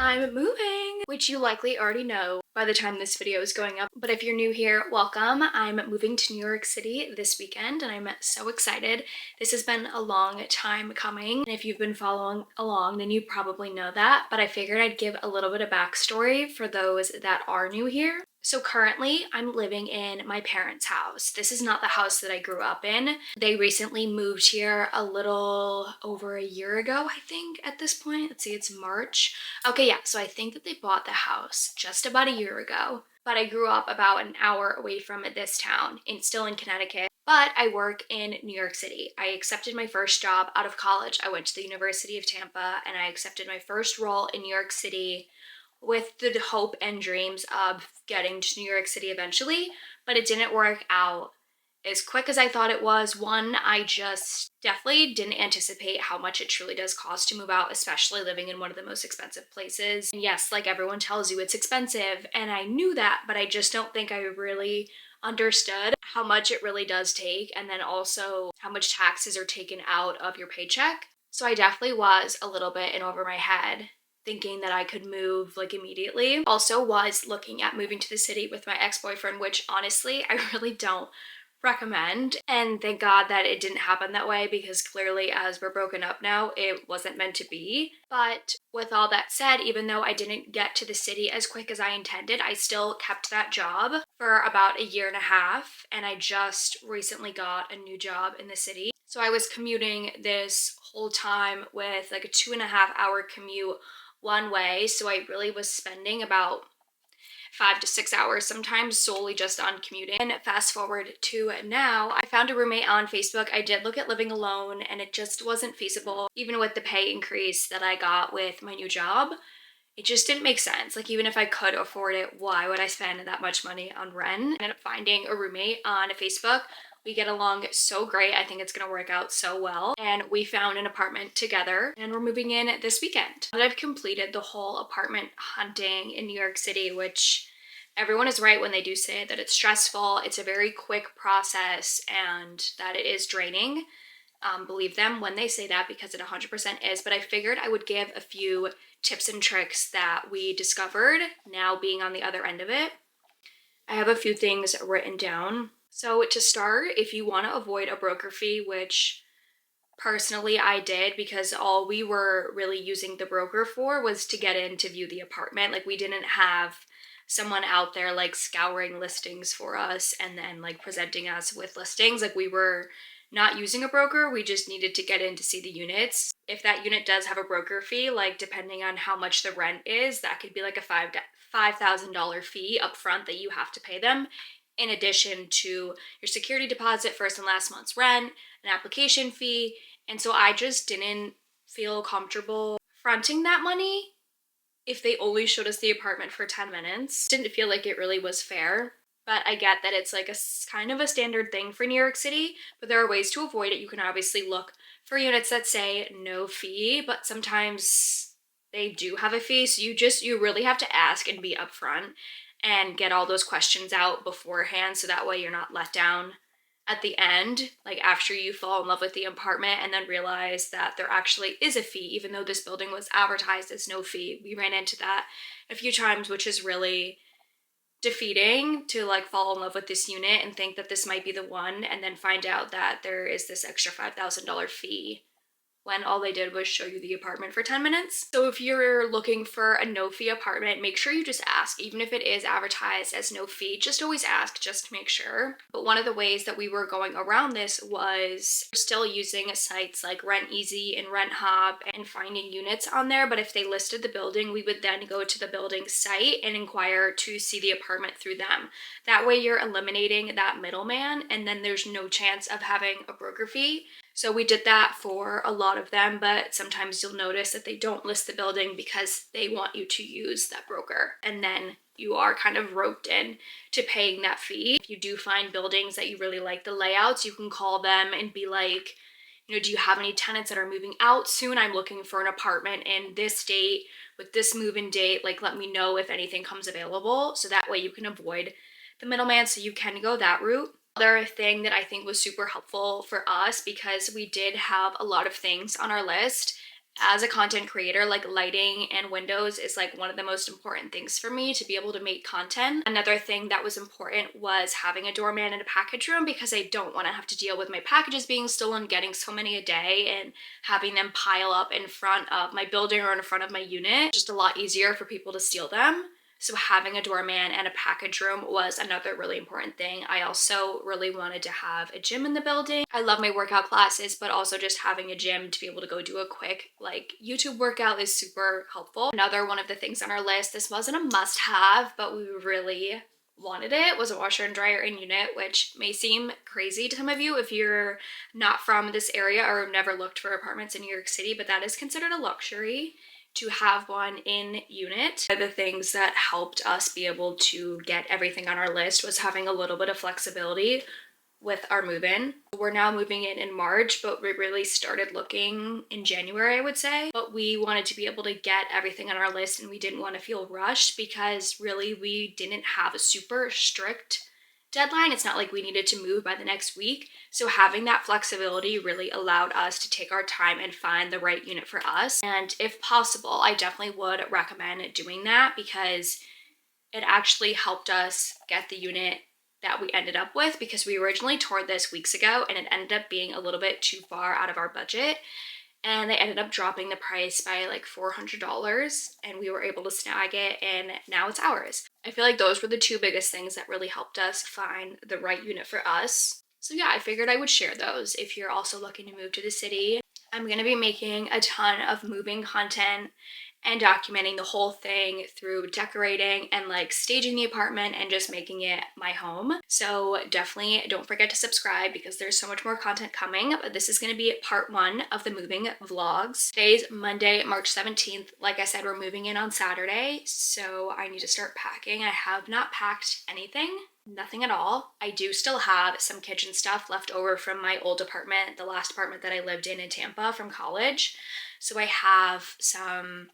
I'm moving, which you likely already know by the time this video is going up. But if you're new here, welcome. I'm moving to New York City this weekend and I'm so excited. This has been a long time coming. And if you've been following along, then you probably know that. But I figured I'd give a little bit of backstory for those that are new here. So currently I'm living in my parents' house. This is not the house that I grew up in. They recently moved here a little over a year ago, I think, at this point. Let's see, it's March. Okay, yeah, so I think that they bought the house just about a year ago. But I grew up about an hour away from this town, still in Connecticut. But I work in New York City. I accepted my first job out of college. I went to the University of Tampa and I accepted my first role in New York City with the hope and dreams of getting to New York City eventually, but it didn't work out as quick as I thought it was. One, I just definitely didn't anticipate how much it truly does cost to move out, especially living in one of the most expensive places. And yes, like everyone tells you, it's expensive, and I knew that, but I just don't think I really understood how much it really does take, and then also how much taxes are taken out of your paycheck. So I definitely was a little bit in over my head, thinking that I could move like immediately. Also was looking at moving to the city with my ex-boyfriend, which honestly I really don't recommend. And thank God that it didn't happen that way, because clearly as we're broken up now, it wasn't meant to be. But with all that said, even though I didn't get to the city as quick as I intended, I still kept that job for about a year and a half. And I just recently got a new job in the city. So I was commuting this whole time with like a 2.5 hour commute one way, so I really was spending about 5 to 6 hours sometimes solely just on commuting. And fast forward to now, I found a roommate on Facebook. I did look at living alone and it just wasn't feasible. Even with the pay increase that I got with my new job, it just didn't make sense. Like, even if I could afford it, why would I spend that much money on rent? I ended up finding a roommate on Facebook. We get along so great. I think it's gonna work out so well. And we found an apartment together and we're moving in this weekend. I've completed the whole apartment hunting in New York City, which everyone is right when they do say that it's stressful. It's a very quick process and that it is draining. Believe them when they say that, because it 100% is. But I figured I would give a few tips and tricks that we discovered now being on the other end of it. I have a few things written down. So to start, if you want to avoid a broker fee, which personally I did, because all we were really using the broker for was to get in to view the apartment. Like, we didn't have someone out there like scouring listings for us and then like presenting us with listings. Like, we were not using a broker, we just needed to get in to see the units. If that unit does have a broker fee, like depending on how much the rent is, that could be like a $5,000 fee up front that you have to pay them, in addition to your security deposit, first and last month's rent, an application fee. And so I just didn't feel comfortable fronting that money if they only showed us the apartment for 10 minutes. Didn't feel like it really was fair. But I get that it's like a kind of a standard thing for New York City, but there are ways to avoid it. You can obviously look for units that say no fee, but sometimes they do have a fee. So you really have to ask and be upfront and get all those questions out beforehand, so that way you're not let down at the end, like after you fall in love with the apartment and then realize that there actually is a fee, even though this building was advertised as no fee. We ran into that a few times, which is really defeating, to like fall in love with this unit and think that this might be the one, and then find out that there is this extra $5,000 fee when all they did was show you the apartment for 10 minutes. So if you're looking for a no-fee apartment, make sure you just ask. Even if it is advertised as no fee, just always ask, just to make sure. But one of the ways that we were going around this was still using sites like Rent Easy and Rent Hop and finding units on there. But if they listed the building, we would then go to the building site and inquire to see the apartment through them. That way you're eliminating that middleman, and then there's no chance of having a broker fee. So we did that for a lot of them, but sometimes you'll notice that they don't list the building because they want you to use that broker. And then you are kind of roped in to paying that fee. If you do find buildings that you really like the layouts, you can call them and be like, do you have any tenants that are moving out soon? I'm looking for an apartment in this date with this move-in date. Like, let me know if anything comes available. So that way you can avoid the middleman, so you can go that route. Another thing that I think was super helpful for us, because we did have a lot of things on our list As a content creator, like lighting and windows is like one of the most important things for me to be able to make content. Another thing that was important was having a doorman in a package room, because I don't want to have to deal with my packages being stolen, getting so many a day, and having them pile up in front of my building or in front of my unit. Just a lot easier for people to steal them. So having a doorman and a package room was another really important thing. I also really wanted to have a gym in the building. I love my workout classes, but also just having a gym to be able to go do a quick like YouTube workout is super helpful. Another one of the things on our list, this wasn't a must-have, but we really wanted it, was a washer and dryer in unit, which may seem crazy to some of you if you're not from this area or have never looked for apartments in New York City, but that is considered a luxury to have one in unit. One of the things that helped us be able to get everything on our list was having a little bit of flexibility with our move-in. We're now moving in March, but we really started looking in January, I would say. But we wanted to be able to get everything on our list, and we didn't want to feel rushed because really we didn't have a super strict deadline. It's not like we needed to move by the next week. So having that flexibility really allowed us to take our time and find the right unit for us. And if possible, I definitely would recommend doing that, because it actually helped us get the unit that we ended up with, because we originally toured this weeks ago and it ended up being a little bit too far out of our budget. And they ended up dropping the price by like $400, and we were able to snag it, and now it's ours. I feel like those were the two biggest things that really helped us find the right unit for us. So yeah, I figured I would share those if you're also looking to move to the city. I'm going to be making a ton of moving content and documenting the whole thing through decorating and like staging the apartment and just making it my home. So definitely don't forget to subscribe, because there's so much more content coming. But this is going to be part 1 of the moving vlogs. Today's Monday, March 17th. Like I said, we're moving in on Saturday, so I need to start packing. I have not packed anything. Nothing at all. I do still have some kitchen stuff left over from my old apartment, the last apartment that I lived in Tampa from college. So I have some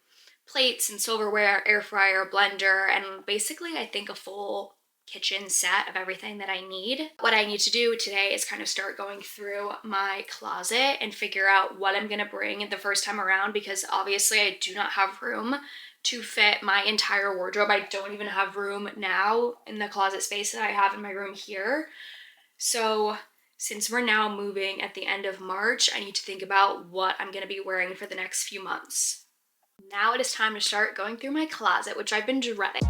plates and silverware, air fryer, blender, and basically I think a full kitchen set of everything that I need. What I need to do today is kind of start going through my closet and figure out what I'm gonna bring the first time around, because obviously I do not have room to fit my entire wardrobe. I don't even have room now in the closet space that I have in my room here. So since we're now moving at the end of March, I need to think about what I'm gonna be wearing for the next few months. Now it is time to start going through my closet, which I've been dreading.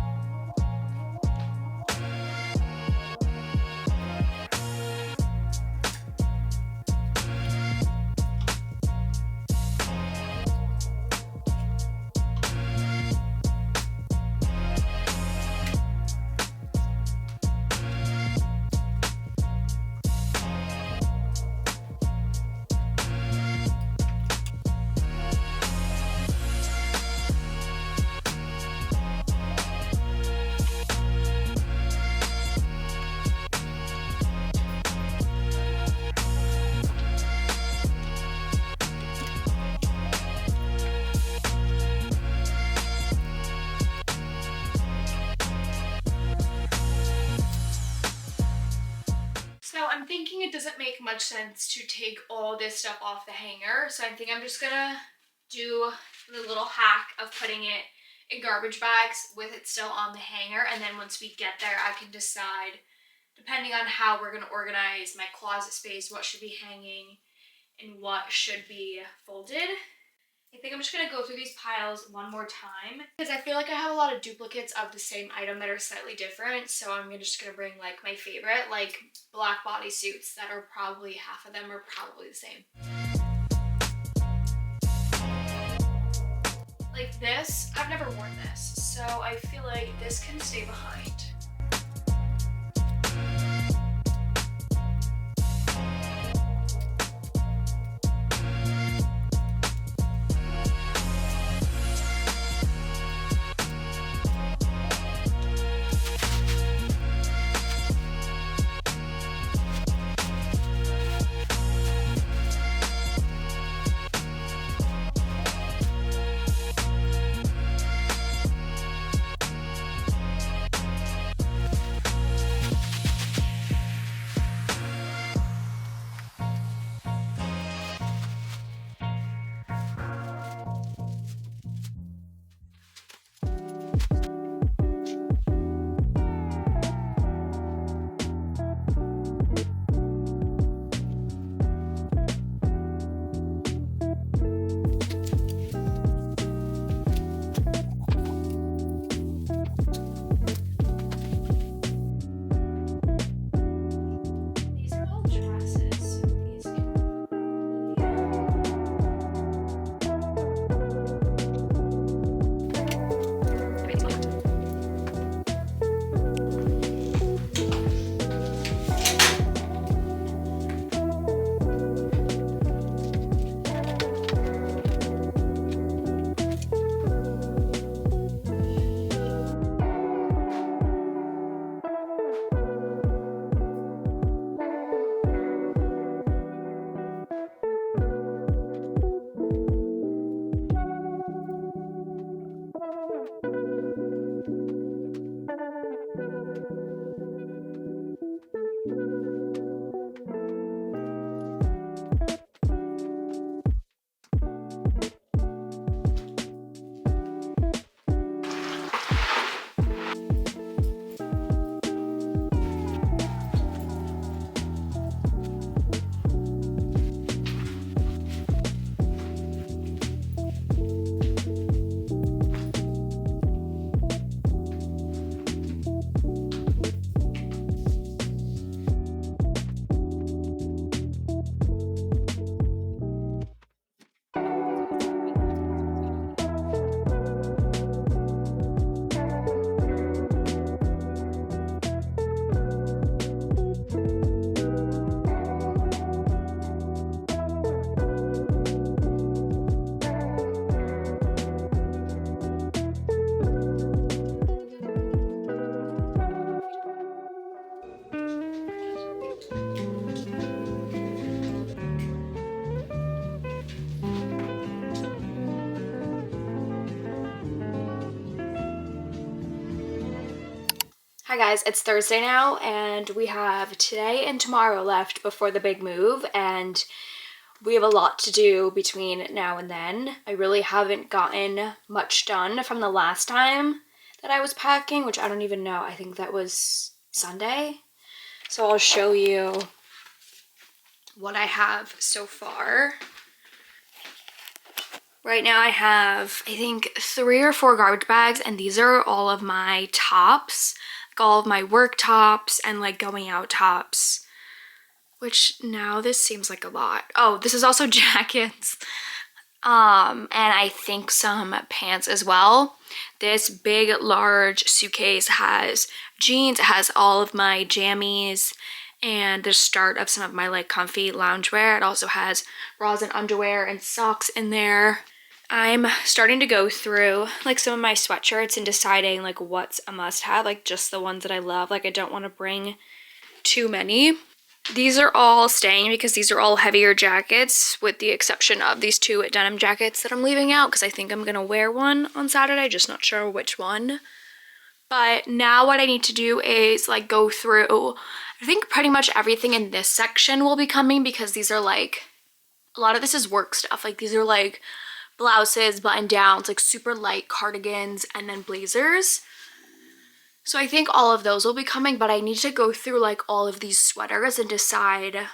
So I'm thinking it doesn't make much sense to take all this stuff off the hanger, so I think I'm just gonna do the little hack of putting it in garbage bags with it still on the hanger, and then once we get there I can decide, depending on how we're gonna organize my closet space, what should be hanging and what should be folded. I think I'm just gonna go through these piles one more time, because I feel like I have a lot of duplicates of the same item that are slightly different. So I'm just gonna bring like my favorite, like black bodysuits that are probably, half of them are probably the same. Like this, I've never worn this, so I feel like this can stay behind. Hi guys, it's Thursday now and we have today and tomorrow left before the big move, and we have a lot to do between now and then. I really haven't gotten much done from the last time that I was packing, which I don't even know. I think that was Sunday. So I'll show you what I have so far. Right now I have, I think, 3 or 4 garbage bags, and these are all of my tops, like all of my work tops and like going out tops, which now this seems like a lot. Oh, this is also jackets. And I think some pants as well. This big, large suitcase has jeans, it has all of my jammies, and the start of some of my like comfy loungewear. It also has bras and underwear and socks in there. I'm starting to go through like some of my sweatshirts and deciding like what's a must-have, like just the ones that I love. Like I don't want to bring too many. These are all staying because these are all heavier jackets, with the exception of these 2 denim jackets that I'm leaving out because I think I'm gonna wear one on Saturday, just not sure which one. But now what I need to do is like go through, I think pretty much everything in this section will be coming, because these are like, a lot of this is work stuff. Like these are like blouses, button downs, like super light cardigans, and then blazers. So I think all of those will be coming, but I need to go through like all of these sweaters and decide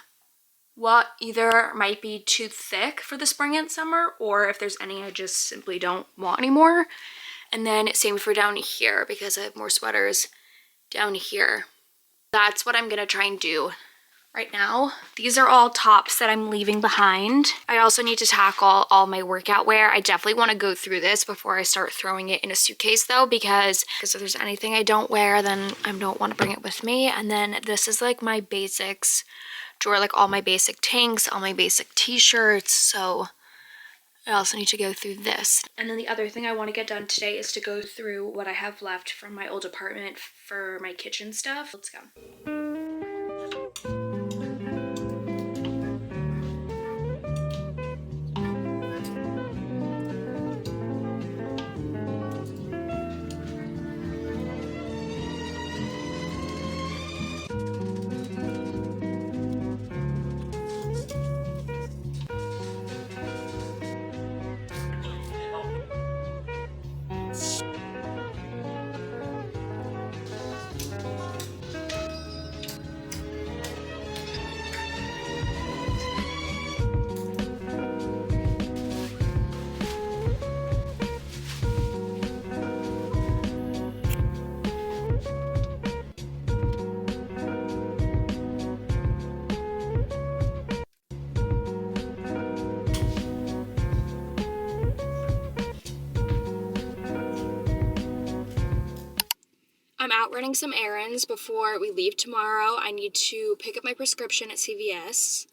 what either might be too thick for the spring and summer, or if there's any I just simply don't want anymore. And then same for down here, because I have more sweaters down here. That's what I'm gonna try and do right now. These are all tops that I'm leaving behind. I also need to tackle all my workout wear. I definitely want to go through this before I start throwing it in a suitcase though, because if there's anything I don't wear, then I don't want to bring it with me. And then this is like my basics drawer, like all my basic tanks, all my basic t-shirts. So I also need to go through this. And then the other thing I want to get done today is to go through what I have left from my old apartment for my kitchen stuff. Let's go. I'm out running some errands before we leave tomorrow. I need to pick up my prescription at CVS. I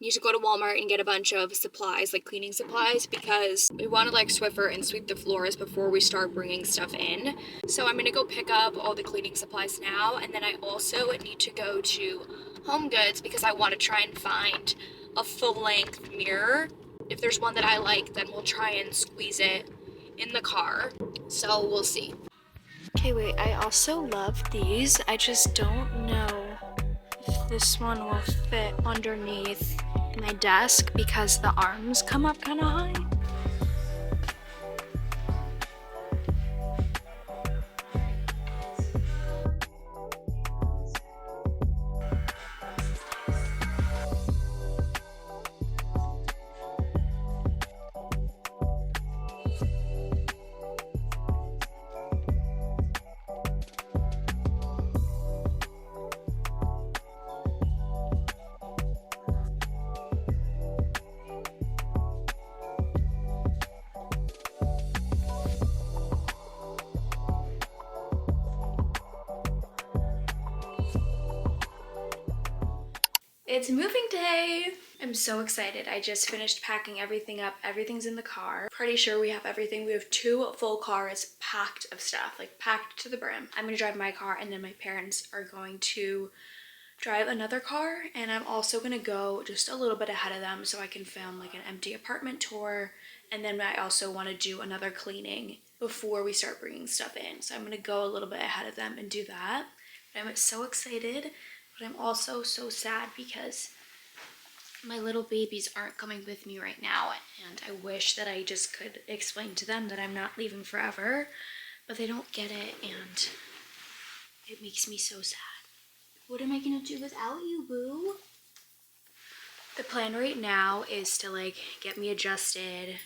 need to go to Walmart and get a bunch of supplies, like cleaning supplies, because we want to like Swiffer and sweep the floors before we start bringing stuff in. So I'm gonna go pick up all the cleaning supplies now, and then I also need to go to Home Goods because I want to try and find a full-length mirror. If there's one that I like, then we'll try and squeeze it in the car. So we'll see. Okay, wait, I also love these. I just don't know if this one will fit underneath my desk because the arms come up kind of high. It's moving day! I'm so excited. I just finished packing everything up. Everything's in the car. Pretty sure we have everything. We have 2 full cars packed of stuff, like packed to the brim. I'm gonna drive my car, and then my parents are going to drive another car, and I'm also gonna go just a little bit ahead of them so I can film like an empty apartment tour, and then I also want to do another cleaning before we start bringing stuff in. So I'm gonna go a little bit ahead of them and do that. I'm so excited, but I'm also so sad because my little babies aren't coming with me right now, and I wish that I just could explain to them that I'm not leaving forever, but they don't get it, and it makes me so sad. What am I gonna do without you, boo? The plan right now is to like get me adjusted,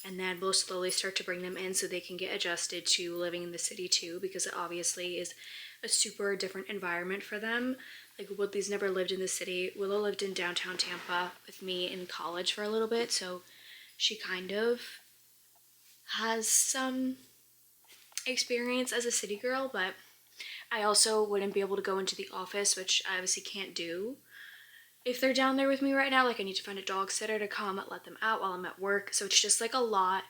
and then we'll slowly start to bring them in so they can get adjusted to living in the city too, because it obviously is a super different environment for them. Like Woodley's never lived in the city. Willow lived in downtown Tampa with me in college for a little bit, so she kind of has some experience as a city girl, but I also wouldn't be able to go into the office, which I obviously can't do if they're down there with me right now. Like I need to find a dog sitter to come let them out while I'm at work, so it's just like a lot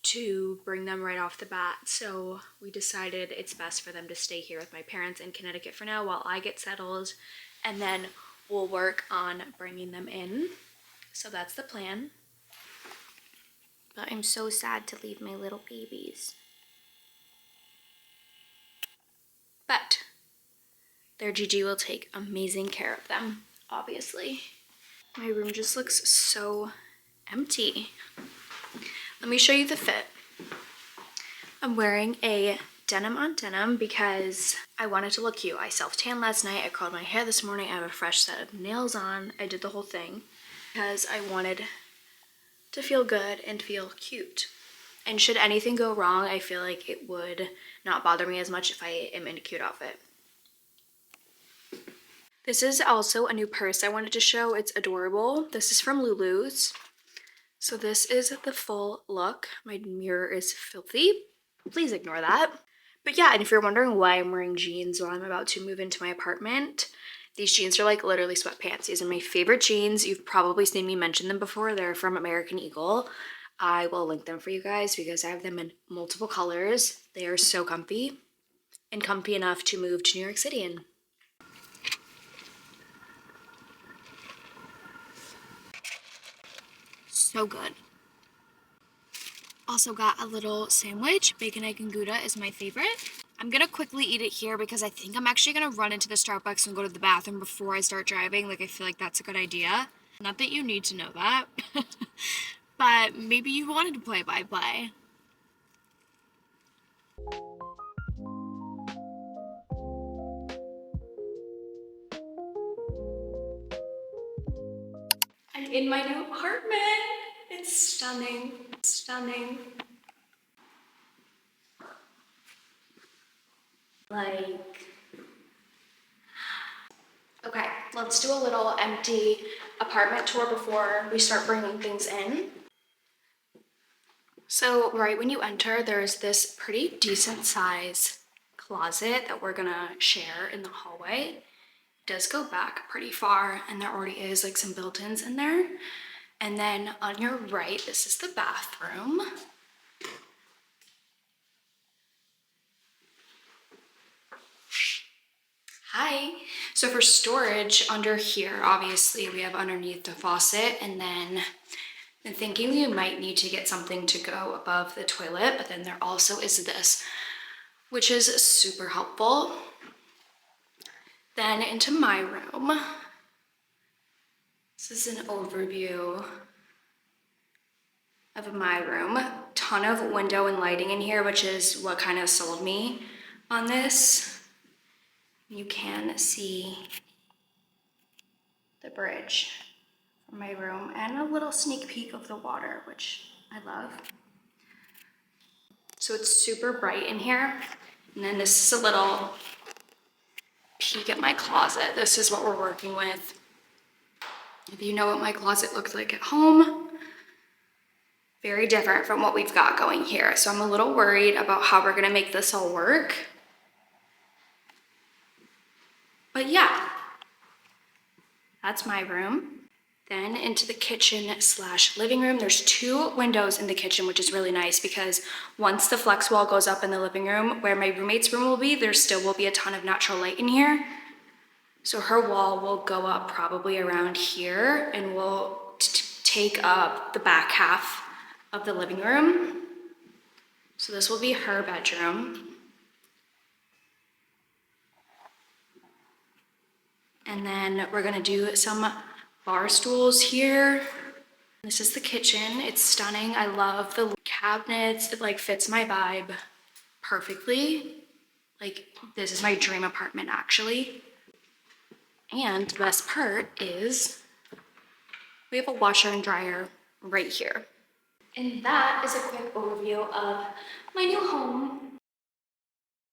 to bring them right off the bat. So we decided it's best for them to stay here with my parents in Connecticut for now while I get settled, and then we'll work on bringing them in. So that's the plan. But I'm so sad to leave my little babies. But their Gigi will take amazing care of them, obviously. My room just looks so empty. Let me show you the fit. I'm wearing a denim on denim because I wanted to look cute. I self-tanned last night. I curled my hair this morning. I have a fresh set of nails on. I did the whole thing because I wanted to feel good and feel cute. And should anything go wrong, I feel like it would not bother me as much if I am in a cute outfit. This is also a new purse I wanted to show. It's adorable. This is from Lulu's. So this is the full look. My mirror is filthy. Please ignore that. But yeah, and if you're wondering why I'm wearing jeans while I'm about to move into my apartment, these jeans are like literally sweatpants. These are my favorite jeans. You've probably seen me mention them before. They're from American Eagle. I will link them for you guys because I have them in multiple colors. They are so comfy and comfy enough to move to New York City in. So good. Also got a little sandwich. Bacon, egg, and Gouda is my favorite. I'm gonna quickly eat it here because I think I'm actually gonna run into the Starbucks and go to the bathroom before I start driving. Like I feel like that's a good idea. Not that you need to know that, but maybe you wanted to play by play. I'm in my new apartment. It's stunning, stunning. Okay, let's do a little empty apartment tour before we start bringing things in. So right when you enter, there's this pretty decent size closet that we're gonna share in the hallway. It does go back pretty far, and there already is like some built-ins in there. And then on your right, this is the bathroom. Hi. So for storage under here, obviously we have underneath the faucet, and then I'm thinking we might need to get something to go above the toilet, but then there also is this, which is super helpful. Then into my room. This is an overview of my room. Ton of window and lighting in here, which is what kind of sold me on this. You can see the bridge from my room and a little sneak peek of the water, which I love. So it's super bright in here. And then this is a little peek at my closet. This is what we're working with. If you know what my closet looks like at home, very different from what we've got going here. So I'm a little worried about how we're gonna make this all work. But yeah, that's my room. Then into the kitchen slash living room. There's 2 windows in the kitchen, which is really nice because once the flex wall goes up in the living room, where my roommate's room will be, there still will be a ton of natural light in here. So her wall will go up probably around here and will take up the back half of the living room. So this will be her bedroom. And then we're gonna do some bar stools here. This is the kitchen. It's stunning. I love the cabinets. It like fits my vibe perfectly. Like, this is my dream apartment actually. And the best part is we have a washer and dryer right here. And that is a quick overview of my new home.